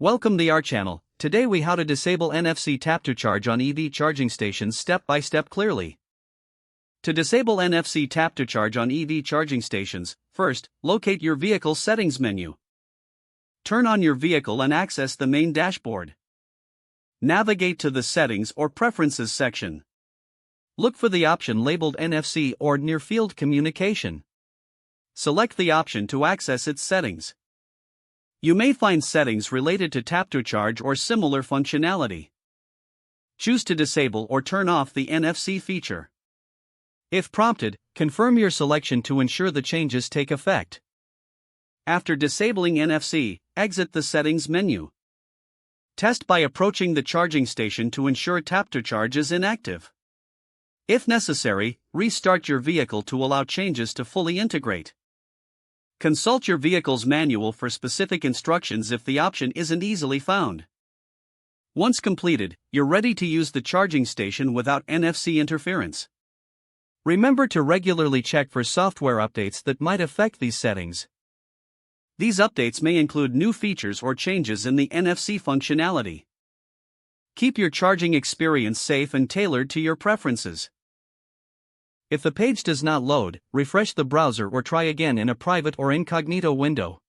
Welcome to our channel. Today we how to disable NFC tap to charge on EV charging stations step by step clearly. To disable NFC tap to charge on EV charging stations, first, locate your vehicle's settings menu. Turn on your vehicle and access the main dashboard. Navigate to the Settings or Preferences section. Look for the option labeled NFC or Near Field Communication. Select the option to access its settings. You may find settings related to tap to charge or similar functionality. Choose to disable or turn off the NFC feature. If prompted, confirm your selection to ensure the changes take effect. After disabling NFC, exit the Settings menu. Test by approaching the charging station to ensure tap to charge is inactive. If necessary, restart your vehicle to allow changes to fully integrate. Consult your vehicle's manual for specific instructions if the option isn't easily found. Once completed, you're ready to use the charging station without NFC interference. Remember to regularly check for software updates that might affect these settings. These updates may include new features or changes in the NFC functionality. Keep your charging experience safe and tailored to your preferences. If the page does not load, refresh the browser or try again in a private or incognito window.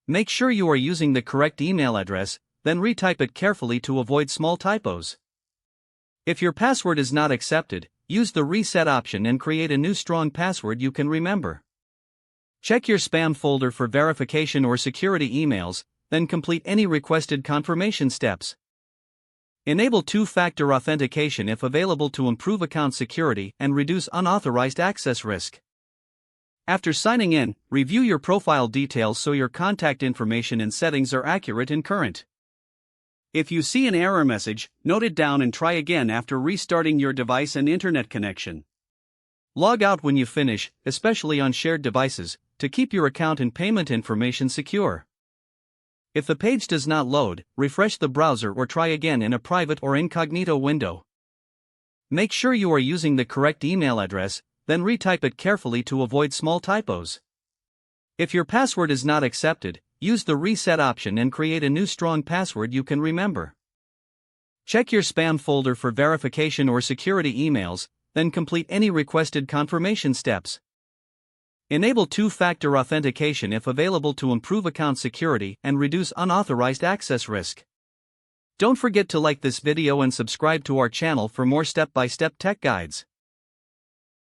Make sure you are using the correct email address, then retype it carefully to avoid small typos. If your password is not accepted, use the reset option and create a new strong password you can remember. Check your spam folder for verification or security emails, then complete any requested confirmation steps. Enable two-factor authentication if available to improve account security and reduce unauthorized access risk. After signing in, review your profile details so your contact information and settings are accurate and current. If you see an error message, note it down and try again after restarting your device and internet connection. Log out when you finish, especially on shared devices, to keep your account and payment information secure. If the page does not load, refresh the browser or try again in a private or incognito window. Make sure you are using the correct email address, then retype it carefully to avoid small typos. If your password is not accepted, use the reset option and create a new strong password you can remember. Check your spam folder for verification or security emails, then complete any requested confirmation steps. Enable two-factor authentication if available to improve account security and reduce unauthorized access risk. Don't forget to like this video and subscribe to our channel for more step-by-step tech guides.